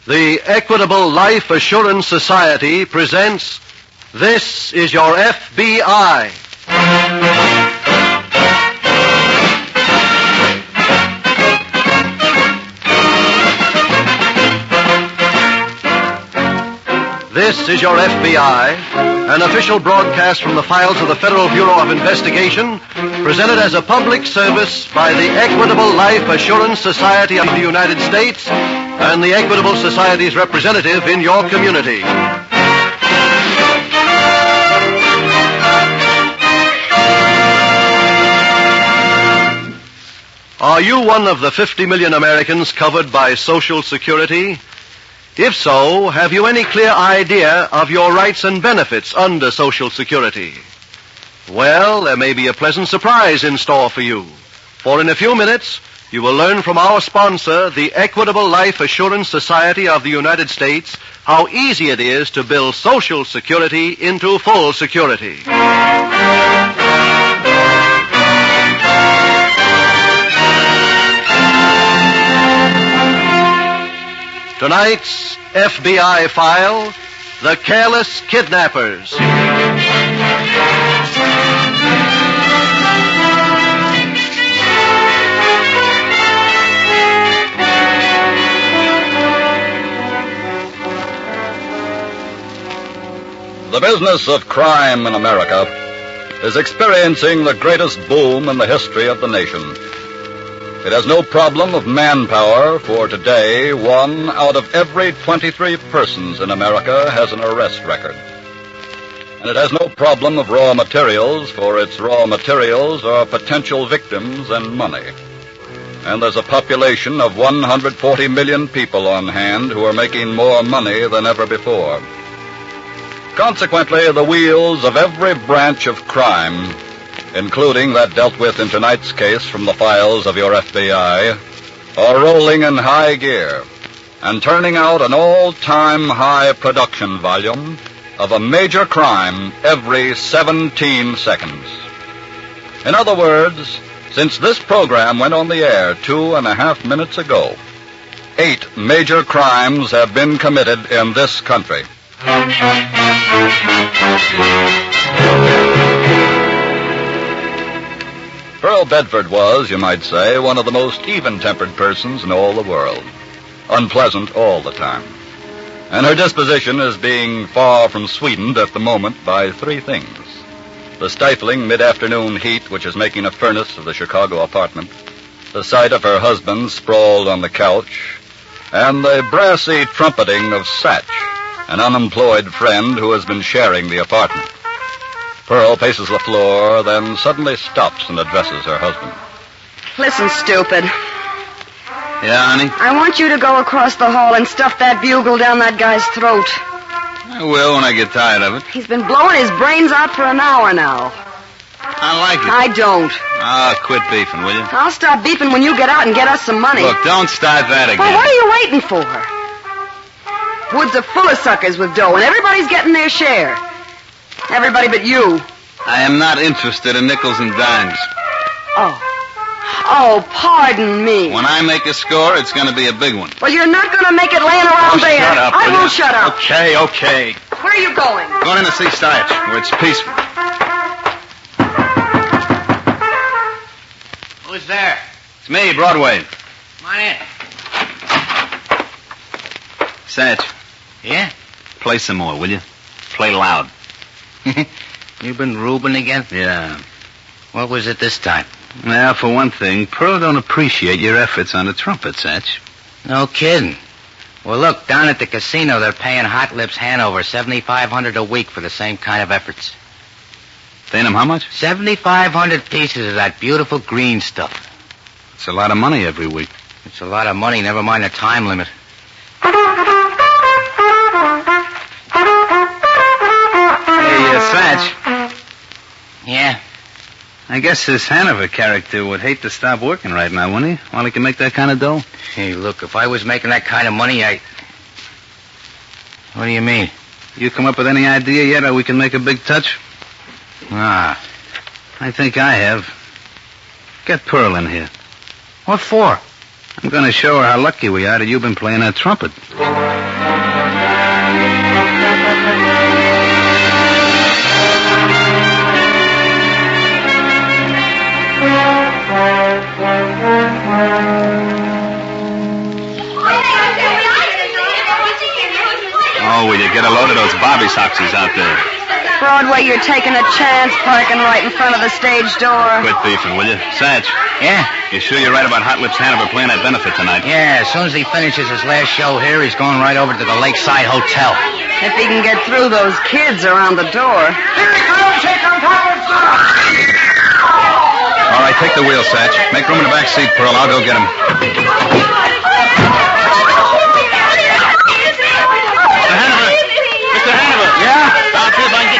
The Equitable Life Assurance Society presents This is Your F.B.I. This is Your F.B.I., an official broadcast from the files of the Federal Bureau of Investigation, presented as a public service by the Equitable Life Assurance Society of the United States and the Equitable Society's representative in your community. Are you one of the 50 million Americans covered by Social Security? If so, have you any clear idea of your rights and benefits under Social Security? Well, there may be a pleasant surprise in store for you. For in a few minutes, you will learn from our sponsor, the Equitable Life Assurance Society of the United States, how easy it is to build Social Security into full security. Tonight's F.B.I. file, The Careless Kidnappers. The business of crime in America is experiencing the greatest boom in the history of the nation. It has no problem of manpower, for today, 1 out of every 23 persons in America has an arrest record. And it has no problem of raw materials, for its raw materials are potential victims and money. And there's a population of 140 million people on hand who are making more money than ever before. Consequently, the wheels of every branch of crime, including that dealt with in tonight's case from the files of your FBI, are rolling in high gear and turning out an all-time high production volume of a major crime every 17 seconds. In other words, since this program went on the air 2.5 minutes ago, 8 major crimes have been committed in this country. Pearl Bedford was, you might say, one of the most even-tempered persons in all the world. Unpleasant all the time. And her disposition is being far from sweetened at the moment by 3 things. The stifling mid-afternoon heat which is making a furnace of the Chicago apartment, the sight of her husband sprawled on the couch, and the brassy trumpeting of Satch, an unemployed friend who has been sharing the apartment. Pearl paces the floor, then suddenly stops and addresses her husband. Listen, stupid. Yeah, honey? I want you to go across the hall and stuff that bugle down that guy's throat. I will when I get tired of it. He's been blowing his brains out for an hour now. I like it. I don't. Quit beefing, will you? I'll stop beefing when you get out and get us some money. Look, don't start that again. Well, what are you waiting for? Woods are full of suckers with dough, and everybody's getting their share. Everybody but you. I am not interested in nickels and dimes. Oh, pardon me. When I make a score, it's going to be a big one. Well, you're not going to make it laying around there. Shut up, I will won't you? shut up. Okay. Where are you going? Going in to see Stiach, where it's peaceful. Who's there? It's me, Broadway. Come on in. Satch, Yeah? play some more, will you? Play loud. You been rubing again? Yeah. What was it this time? Well, for one thing, Pearl don't appreciate your efforts on the trumpet, Satch. No kidding. Well, look, down at the casino, they're paying Hot Lips Hanover $7,500 a week for the same kind of efforts. Paying him how much? 7,500 pieces of that beautiful green stuff. It's a lot of money every week. It's a lot of money, never mind the time limit. Hey, Satch, Yeah? I guess this Hanover character would hate to stop working right now, wouldn't he? While he can make that kind of dough? Hey, look, if I was making that kind of money, What do you mean? You come up with any idea yet how we can make a big touch? Ah. I think I have. Get Pearl in here. What for? I'm going to show her how lucky we are that you've been playing that trumpet. Oh, will you get a load of those Bobby Soxies out there? Broadway, you're taking a chance parking right in front of the stage door. Quit beefing, will you? Satch. Yeah? You sure you're right about Hot Lips Hanover playing that benefit tonight? Yeah, as soon as he finishes his last show here, he's going right over to the Lakeside Hotel. If he can get through those kids around the door. Here he comes! Here comes Howard! All right, take the wheel, Satch. Make room in the back seat, Pearl. I'll go get him.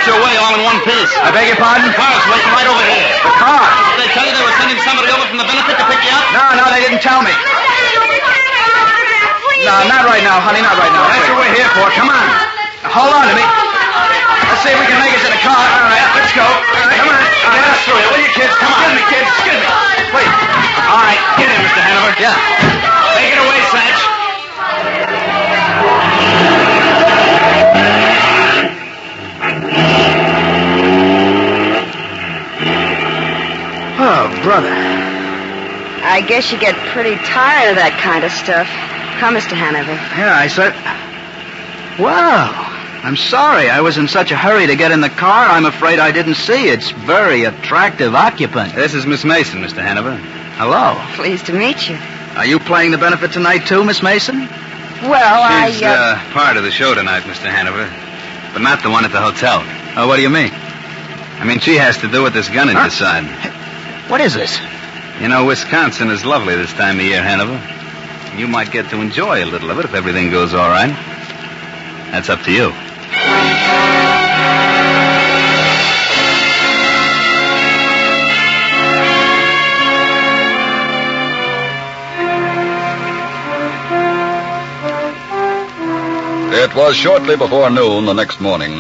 Your way all in one piece. I beg your pardon? The car's waiting right over here. The car? Did they tell you they were sending somebody over from the benefit to pick you up? No, they didn't tell me. No, not right now, honey, not right now. That's what we're here for. Come on. Now, hold on to me. Let's see if we can make it to the car. All right, let's go. All right, come on. Get us through here, will you, kids? Come on. Excuse me, kids. Excuse me. Wait. All right, get in, Mr. Hanover. Yeah. Take it away, Satch. Oh, brother. I guess you get pretty tired of that kind of stuff. Huh, Mr. Hanover? Yeah, I said... Well, I'm sorry. I was in such a hurry to get in the car, I'm afraid I didn't see its very attractive occupant. This is Miss Mason, Mr. Hanover. Hello. Pleased to meet you. Are you playing the benefit tonight, too, Miss Mason? Well, She's part of the show tonight, Mr. Hanover. But not the one at the hotel. Oh, what do you mean? I mean, she has to do with this gun in your side. What is this? You know, Wisconsin is lovely this time of year, Hanover. You might get to enjoy a little of it if everything goes all right. That's up to you. It was shortly before noon the next morning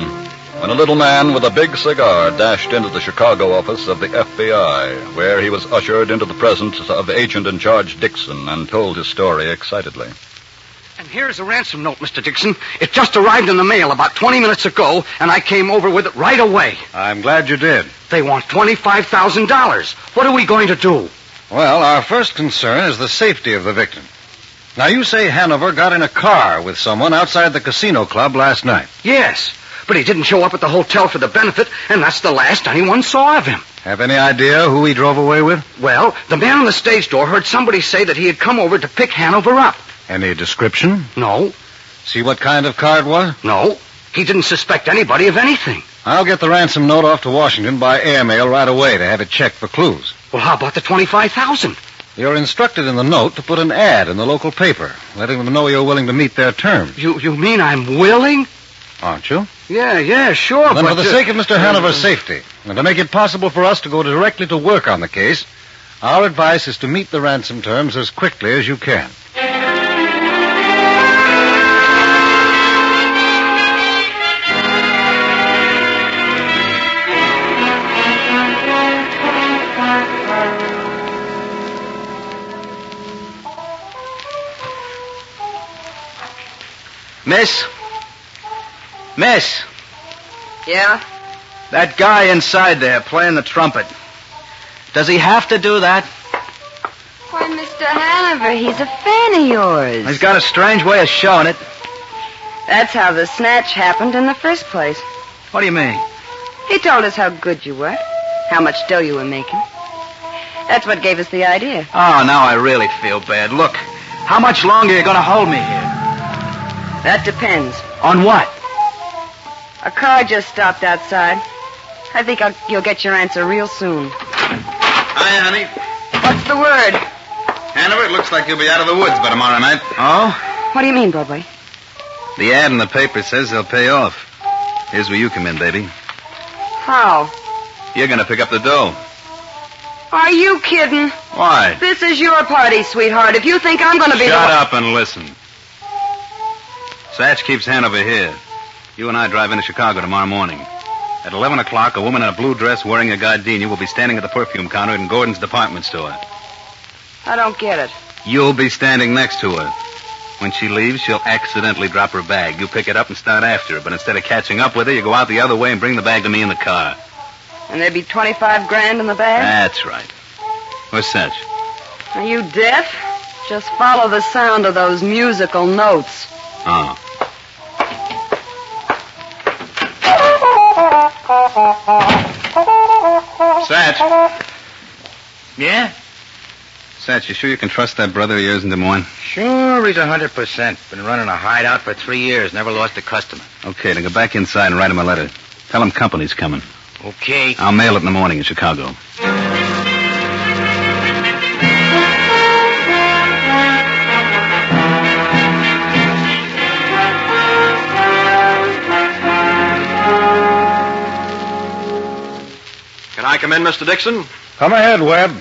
when a little man with a big cigar dashed into the Chicago office of the F.B.I., where he was ushered into the presence of Agent in Charge Dixon and told his story excitedly. And here's a ransom note, Mr. Dixon. It just arrived in the mail about 20 minutes ago, and I came over with it right away. I'm glad you did. They want $25,000. What are we going to do? Well, our first concern is the safety of the victim. Now, you say Hanover got in a car with someone outside the casino club last night. Yes, but he didn't show up at the hotel for the benefit, and that's the last anyone saw of him. Have any idea who he drove away with? Well, the man on the stage door heard somebody say that he had come over to pick Hanover up. Any description? No. See what kind of car it was? No. He didn't suspect anybody of anything. I'll get the ransom note off to Washington by airmail right away to have it checked for clues. Well, how about the $25,000? You're instructed in the note to put an ad in the local paper, letting them know you're willing to meet their terms. You mean I'm willing? Aren't you? Yeah, sure, Then but... for the sake of Mr. Hanover's safety, and to make it possible for us to go directly to work on the case, our advice is to meet the ransom terms as quickly as you can. Miss, Yeah? that guy inside there playing the trumpet. Does he have to do that? Why, Mr. Hanover, he's a fan of yours. He's got a strange way of showing it. That's how the snatch happened in the first place. What do you mean? He told us how good you were, how much dough you were making. That's what gave us the idea. Oh, now I really feel bad. Look, how much longer are you going to hold me here? That depends. On what? A car just stopped outside. I think you'll get your answer real soon. Hi, honey. What's the word? Hanover, it looks like you'll be out of the woods by tomorrow night. Oh? What do you mean, Broadway? The ad in the paper says they'll pay off. Here's where you come in, baby. How? You're going to pick up the dough. Are you kidding? Why? This is your party, sweetheart. If you think I'm going to be Shut up and listen. Satch keeps Hanover here. You and I drive into Chicago tomorrow morning. At 11 o'clock, a woman in a blue dress wearing a gardenia will be standing at the perfume counter in Gordon's department store. I don't get it. You'll be standing next to her. When she leaves, she'll accidentally drop her bag. You pick it up and start after her, but instead of catching up with her, you go out the other way and bring the bag to me in the car. And there'd be 25 grand in the bag? That's right. What's such? Are you deaf? Just follow the sound of those musical notes. Oh. Satch. Yeah? Satch, you sure you can trust that brother of yours in Des Moines? Sure, he's 100%. Been running a hideout for 3 years. Never lost a customer. Okay, then go back inside and write him a letter. Tell him company's coming. Okay. I'll mail it in the morning in Chicago. Can I come in, Mr. Dixon? Come ahead, Webb.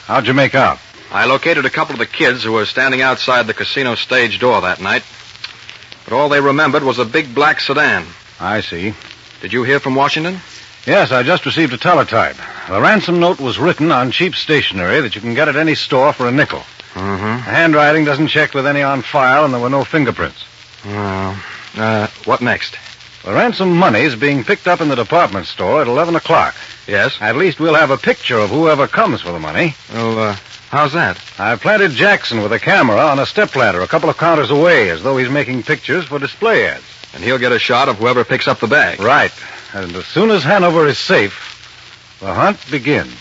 How'd you make out? I located a couple of the kids who were standing outside the casino stage door that night. But all they remembered was a big black sedan. I see. Did you hear from Washington? Yes, I just received a teletype. The ransom note was written on cheap stationery that you can get at any store for a nickel. Mm-hmm. The handwriting doesn't check with any on file, and there were no fingerprints. What next? The ransom money is being picked up in the department store at 11 o'clock. Yes? At least we'll have a picture of whoever comes for the money. Well, how's that? I planted Jackson with a camera on a stepladder a couple of counters away, as though he's making pictures for display ads. And he'll get a shot of whoever picks up the bag. Right. And as soon as Hanover is safe, the hunt begins.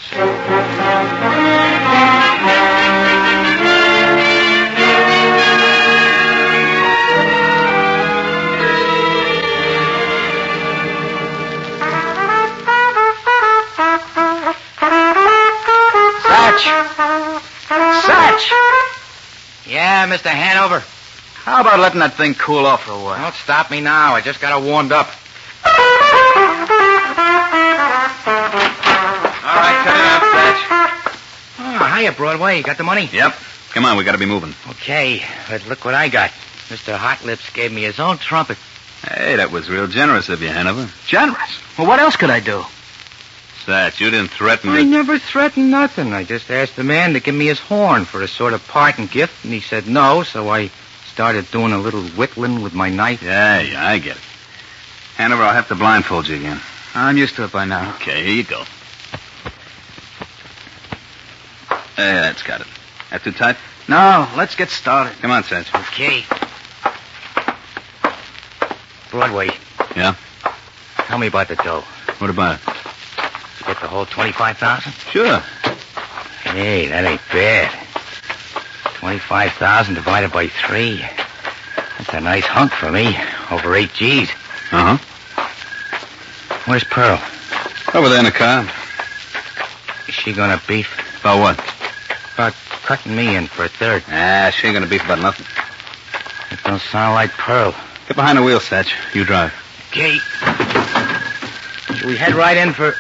Satch! Yeah, Mr. Hanover. How about letting that thing cool off for a while? Don't stop me now. I just got it warmed up. All right, cut it out, Satch. Oh, hiya, Broadway. You got the money? Yep. Come on, we gotta be moving. Okay, but look what I got. Mr. Hot Lips gave me his own trumpet. Hey, that was real generous of you, Hanover. Generous? Well, what else could I do? Satch, you didn't threaten I to... never threatened nothing. I just asked the man to give me his horn for a sort of parting gift, and he said no, so I started doing a little whittling with my knife. Yeah, I get it. Hanover, I'll have to blindfold you again. I'm used to it by now. Okay, here you go. That's got it. That too tight? No, let's get started. Come on, Satch. Okay. Broadway, Yeah? tell me about the dough. What about it? Did you get the whole 25,000? Sure. Hey, that ain't bad. 25,000 divided by 3. That's a nice hunk for me. Over 8 G's. Uh-huh. Where's Pearl? Over there in the car. Is she gonna beef? About what? About cutting me in for a third. She ain't gonna beef about nothing. It don't sound like Pearl. Get behind the wheel, Satch. You drive. Okay. Should we head right in for...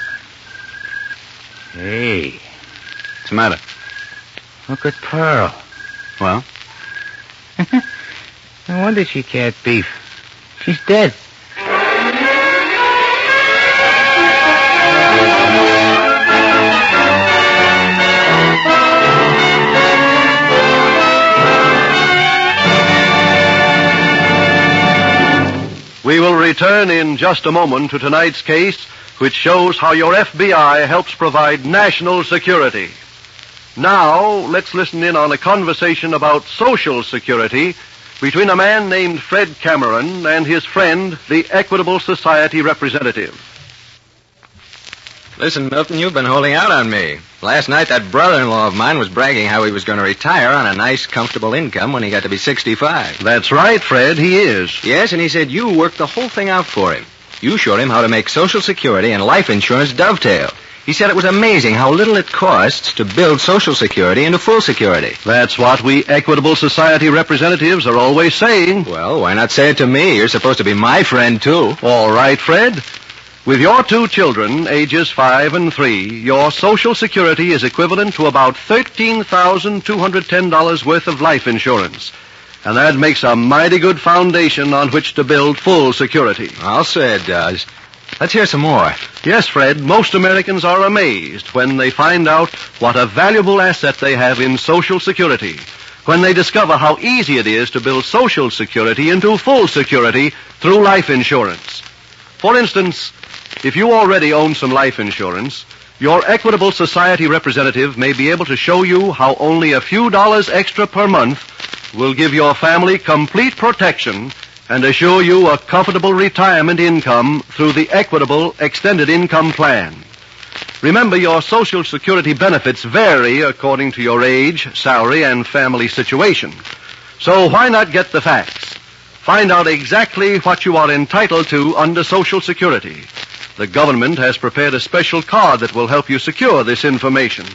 Hey, What's the matter? look at Pearl. Well? No wonder she can't beef. She's dead. We will return in just a moment to tonight's case, which shows how your FBI helps provide national security. Now, let's listen in on a conversation about social security between a man named Fred Cameron and his friend, the Equitable Society representative. Listen, Milton, you've been holding out on me. Last night, that brother-in-law of mine was bragging how he was going to retire on a nice, comfortable income when he got to be 65. That's right, Fred, he is. Yes, and he said you worked the whole thing out for him. You showed him how to make Social Security and life insurance dovetail. He said it was amazing how little it costs to build Social Security into full security. That's what we Equitable Society representatives are always saying. Well, why not say it to me? You're supposed to be my friend, too. All right, Fred. With your 2 children, ages 5 and 3, your Social Security is equivalent to about $13,210 worth of life insurance. And that makes a mighty good foundation on which to build full security. I'll say it does. Let's hear some more. Yes, Fred, most Americans are amazed when they find out what a valuable asset they have in Social Security. when they discover how easy it is to build Social Security into full security through life insurance. For instance, if you already own some life insurance, your Equitable Society representative may be able to show you how only a few dollars extra per month will give your family complete protection and assure you a comfortable retirement income through the Equitable Extended Income Plan. Remember, your Social Security benefits vary according to your age, salary, and family situation. So why not get the facts? Find out exactly what you are entitled to under Social Security. The government has prepared a special card that will help you secure this information.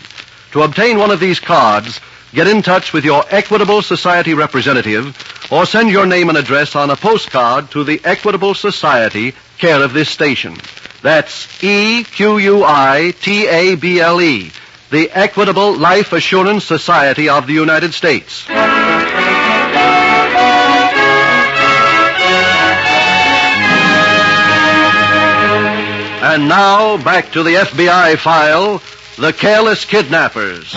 To obtain one of these cards, get in touch with your Equitable Society representative or send your name and address on a postcard to the Equitable Society, care of this station. That's EQUITABLE, the Equitable Life Assurance Society of the United States. And now, back to the FBI file, The Careless Kidnappers.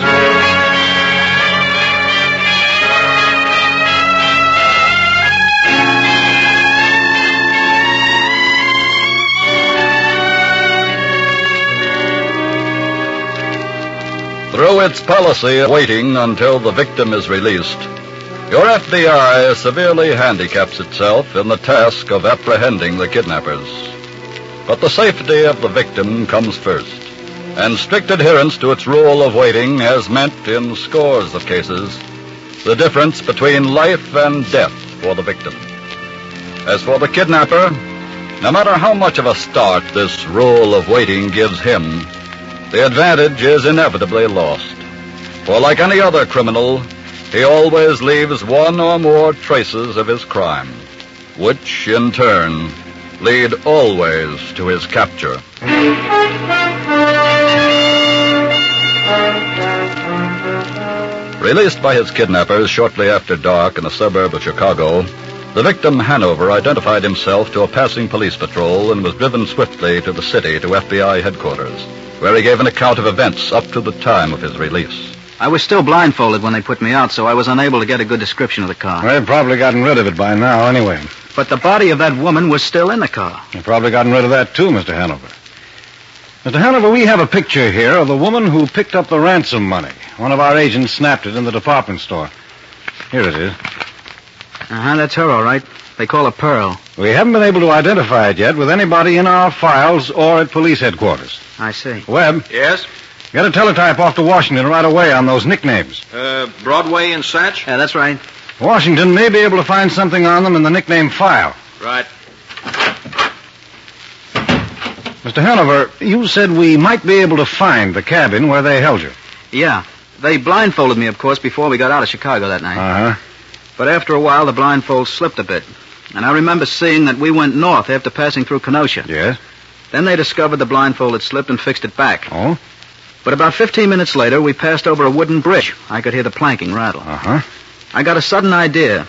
Through its policy of waiting until the victim is released, your FBI severely handicaps itself in the task of apprehending the kidnappers. But the safety of the victim comes first, and strict adherence to its rule of waiting has meant, in scores of cases, the difference between life and death for the victim. As for the kidnapper, no matter how much of a start this rule of waiting gives him, the advantage is inevitably lost. For like any other criminal, he always leaves one or more traces of his crime, which, in turn, lead always to his capture. Released by his kidnappers shortly after dark in a suburb of Chicago, the victim, Hanover, identified himself to a passing police patrol and was driven swiftly to the city to FBI headquarters, where he gave an account of events up to the time of his release. I was still blindfolded when they put me out, so I was unable to get a good description of the car. They've probably gotten rid of it by now anyway. But the body of that woman was still in the car. They've probably gotten rid of that too, Mr. Hanover. Mr. Hanover, we have a picture here of the woman who picked up the ransom money. One of our agents snapped it in the department store. Here it is. That's her, all right. They call her Pearl. We haven't been able to identify it yet with anybody in our files or at police headquarters. I see. Webb? Yes? Get a teletype off to Washington right away on those nicknames. Broadway and Satch? Yeah, that's right. Washington may be able to find something on them in the nickname file. Right. Mr. Hanover, you said we might be able to find the cabin where they held you. Yeah. They blindfolded me, of course, before we got out of Chicago that night. Uh-huh. But after a while, the blindfold slipped a bit. And I remember seeing that we went north after passing through Kenosha. Yes? Then they discovered the blindfold had slipped and fixed it back. Oh? But about 15 minutes later, we passed over a wooden bridge. I could hear the planking rattle. Uh-huh. I got a sudden idea.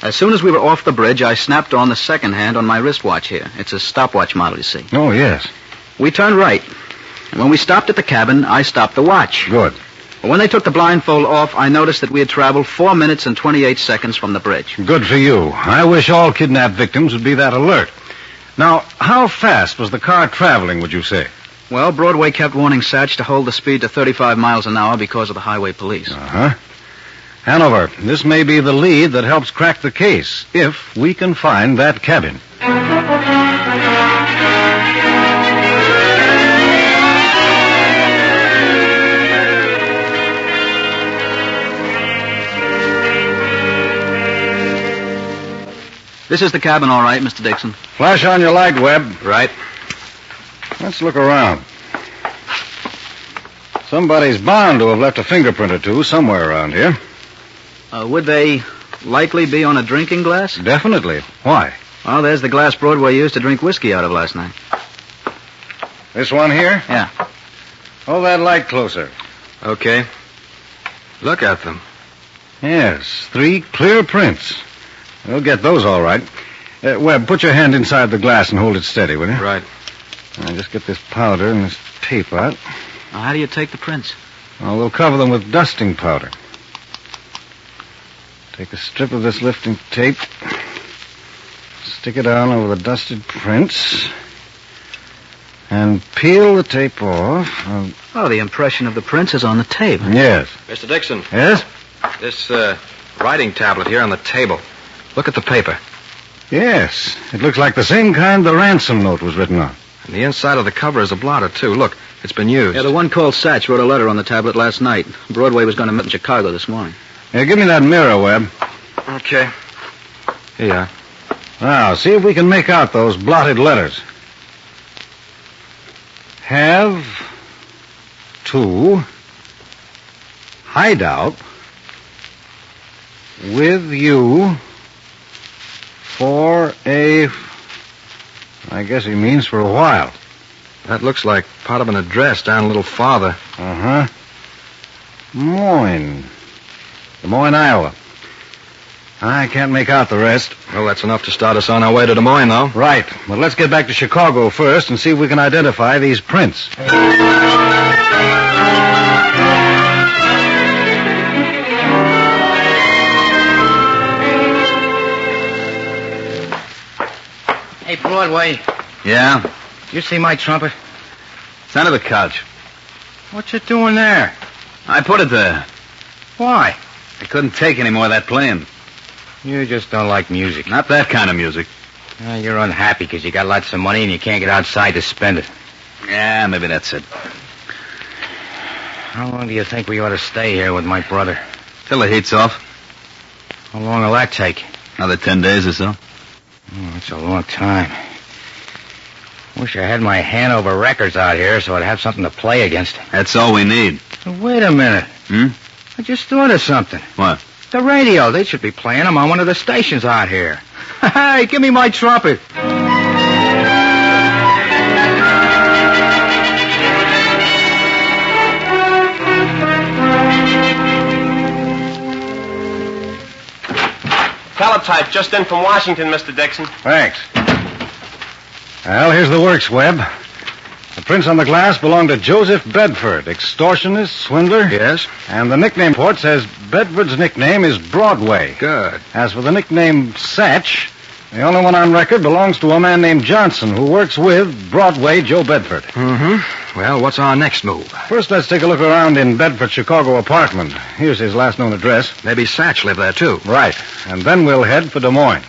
As soon as we were off the bridge, I snapped on the second hand on my wristwatch here. It's a stopwatch model, you see. Oh, yes. We turned right. And when we stopped at the cabin, I stopped the watch. Good. But when they took the blindfold off, I noticed that we had traveled 4 minutes and 28 seconds from the bridge. Good for you. I wish all kidnapped victims would be that alert. Now, how fast was the car traveling, would you say? Well, Broadway kept warning Satch to hold the speed to 35 miles an hour because of the highway police. Uh-huh. Hanover, this may be the lead that helps crack the case, if we can find that cabin. This is the cabin, all right, Mr. Dixon. Flash on your light, Webb. Right. Let's look around. Somebody's bound to have left a fingerprint or two somewhere around here. Would they likely be on a drinking glass? Definitely. Why? Well, there's the glass Broadway used to drink whiskey out of last night. This one here? Yeah. Hold that light closer. Okay. Look at them. Yes, 3 clear prints. We'll get those all right. Webb, put your hand inside the glass and hold it steady, will you? Right. I'll just get this powder and this tape out. Now, how do you take the prints? Well, we'll cover them with dusting powder. Take a strip of this lifting tape, stick it on over the dusted prints, and peel the tape off. Oh, the impression of the prints is on the tape. Yes. Mr. Dixon, Yes? this writing tablet here on the table. Look at the paper. Yes. It looks like the same kind the ransom note was written on. And the inside of the cover is a blotter, too. Look, it's been used. Yeah, the one called Satch wrote a letter on the tablet last night. Broadway was going to meet in Chicago this morning. Here, give me that mirror, Webb. Okay. Here you are. Now, see if we can make out those blotted letters. Have to hide out with you for I guess he means for a while. That looks like part of an address down a little farther. Uh-huh. Des Moines, Iowa. I can't make out the rest. Well, that's enough to start us on our way to Des Moines, though. Right. But let's get back to Chicago first and see if we can identify these prints. Hey, Broadway, Yeah? you see my trumpet? It's under the couch. What you doing there? I put it there. Why? I couldn't take any more of that playing. You just don't like music. Not that kind of music. You're unhappy because you got lots of money and you can't get outside to spend it. Yeah, maybe that's it. How long do you think we ought to stay here with my brother? Till the heat's off. How long will that take? Another 10 days or so. Oh, that's a long time. Wish I had my Hanover records out here so I'd have something to play against. That's all we need. Wait a minute. Hmm? I just thought of something. What? The radio. They should be playing them on one of the stations out here. Hey, give me my trumpet. Teletype just in from Washington, Mr. Dixon. Thanks. Well, here's the works, Webb. The prints on the glass belong to Joseph Bedford, extortionist, swindler. Yes? And the nickname report says Bedford's nickname is Broadway. Good. As for the nickname Satch, the only one on record belongs to a man named Johnson who works with Broadway Joe Bedford. Mm-hmm. Well, what's our next move? First, let's take a look around in Bedford's Chicago apartment. Here's his last known address. Maybe Satch lived there, too. Right. And then we'll head for Des Moines.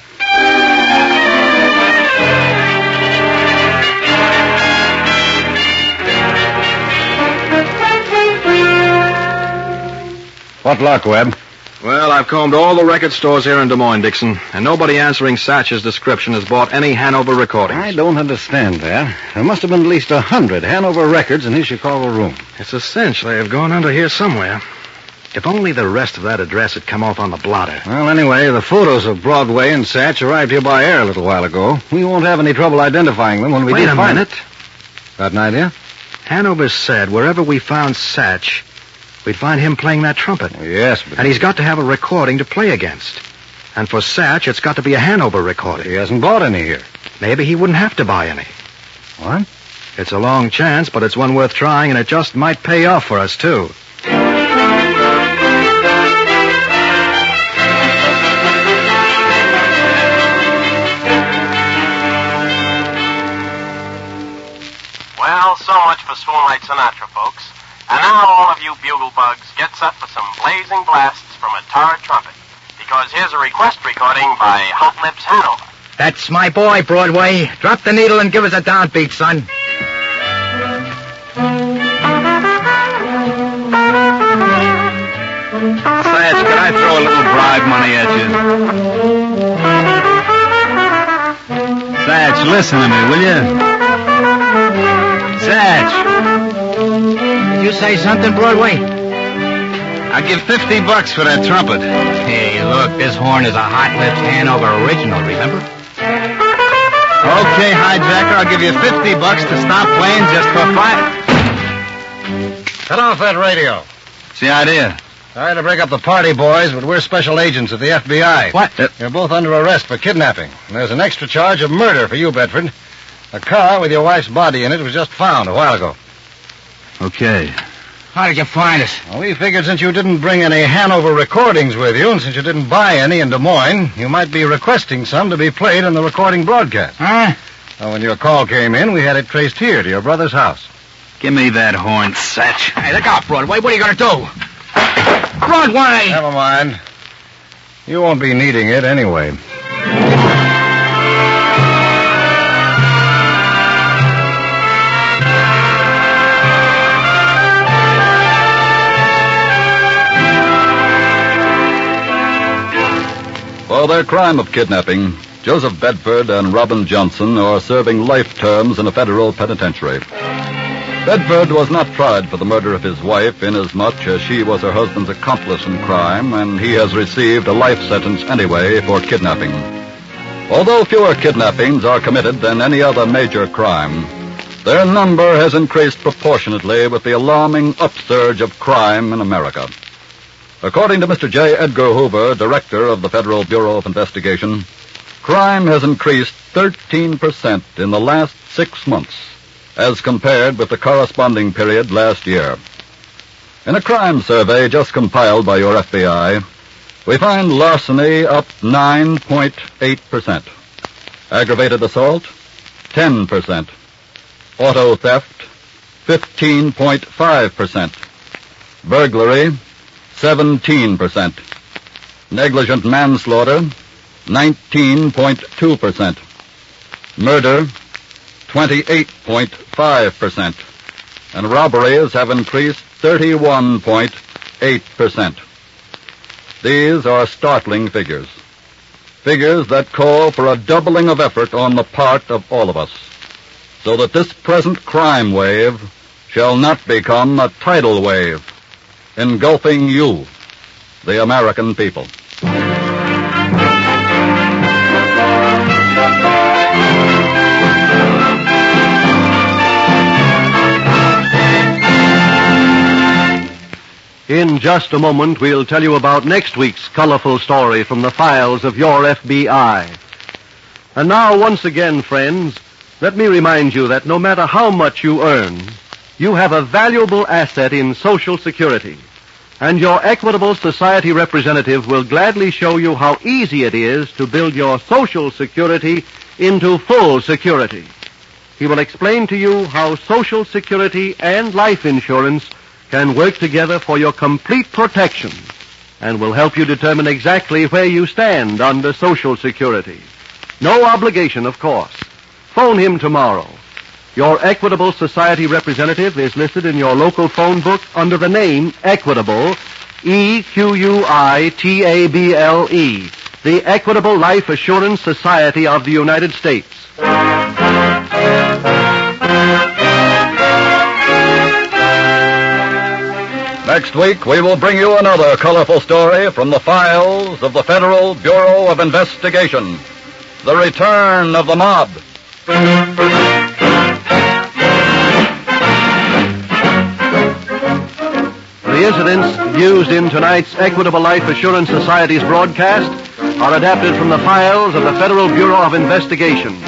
What luck, Webb? Well, I've combed all the record stores here in Des Moines, Dixon, and nobody answering Satch's description has bought any Hanover recordings. I don't understand that. There must have been at least 100 Hanover records in his Chicago room. It's a cinch they have gone under here somewhere. If only the rest of that address had come off on the blotter. Well, anyway, the photos of Broadway and Satch arrived here by air a little while ago. We won't have any trouble identifying them when we Wait do a find minute. it. Got an idea? Hanover said wherever we found Satch, we'd find him playing that trumpet. Yes, but... And he's got to have a recording to play against. And for Satch, it's got to be a Hanover recording. He hasn't bought any here. Maybe he wouldn't have to buy any. What? It's a long chance, but it's one worth trying, and it just might pay off for us, too. Well, so much for Swoonlight Sinatra, folks. And now all of you bugle bugs get set for some blazing blasts from a torrid trumpet. Because here's a request recording by Hot Lips Hanover. That's my boy, Broadway. Drop the needle and give us a downbeat, son. Satch, can I throw a little bribe money at you? Satch, listen to me, will you? Satch. Did you say something, Broadway? I'll give $50 for that trumpet. Hey, look, this horn is a Hot Lips Hanover original, remember? Okay, hijacker, I'll give you $50 to stop playing just for fun. Cut off that radio. What's the idea? Sorry to break up the party, boys, but we're special agents of the F.B.I. What? You're both under arrest for kidnapping. And there's an extra charge of murder for you, Bedford. A car with your wife's body in it was just found a while ago. Okay. How did you find us? Well, we figured since you didn't bring any Hanover recordings with you, and since you didn't buy any in Des Moines, you might be requesting some to be played in the recording broadcast. Huh? Well, when your call came in, we had it traced here to your brother's house. Give me that horn, Satch. Hey, look out, Broadway. What are you going to do? Broadway! Never mind. You won't be needing it anyway. For their crime of kidnapping, Joseph Bedford and Robin Johnson are serving life terms in a federal penitentiary. Bedford was not tried for the murder of his wife inasmuch as she was her husband's accomplice in crime, and he has received a life sentence anyway for kidnapping. Although fewer kidnappings are committed than any other major crime, their number has increased proportionately with the alarming upsurge of crime in America. According to Mr. J. Edgar Hoover, director of the Federal Bureau of Investigation, crime has increased 13% in the last 6 months, as compared with the corresponding period last year. In a crime survey just compiled by your F.B.I., we find larceny up 9.8%, aggravated assault 10%, auto theft 15.5%, burglary 17%, negligent manslaughter 19.2%, murder 28.5%, and robberies have increased 31.8%. These are startling figures. Figures that call for a doubling of effort on the part of all of us, so that this present crime wave shall not become a tidal wave, engulfing you, the American people. In just a moment, we'll tell you about next week's colorful story from the files of your F.B.I. And now, once again, friends, let me remind you that no matter how much you earn, you have a valuable asset in Social Security. And your Equitable Society representative will gladly show you how easy it is to build your Social Security into full security. He will explain to you how Social Security and life insurance can work together for your complete protection, and will help you determine exactly where you stand under Social Security. No obligation, of course. Phone him tomorrow. Your Equitable Society representative is listed in your local phone book under the name Equitable, E-Q-U-I-T-A-B-L-E, the Equitable Life Assurance Society of the United States. Next week, we will bring you another colorful story from the files of the Federal Bureau of Investigation. The Return of the Mob. The incidents used in tonight's Equitable Life Assurance Society's broadcast are adapted from the files of the Federal Bureau of Investigation.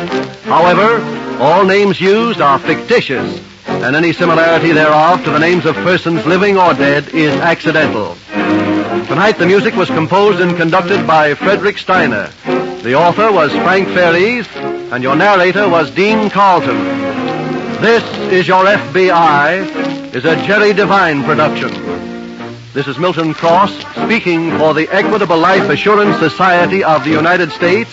However, all names used are fictitious, and any similarity thereof to the names of persons living or dead is accidental. Tonight, the music was composed and conducted by Frederick Steiner. The author was Frank Ferries, and your narrator was Dean Carlton. This is Your F.B.I. is a Jerry Devine production. This is Milton Cross speaking for the Equitable Life Assurance Society of the United States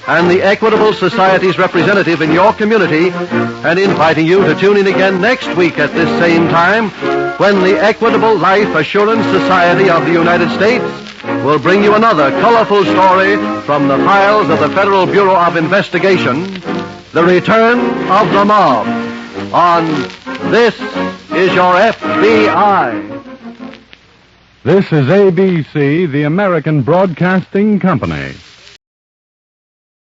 and the Equitable Society's representative in your community, and inviting you to tune in again next week at this same time when the Equitable Life Assurance Society of the United States will bring you another colorful story from the files of the Federal Bureau of Investigation, The Return of the Mob, on This is Your F.B.I. This is ABC, the American Broadcasting Company.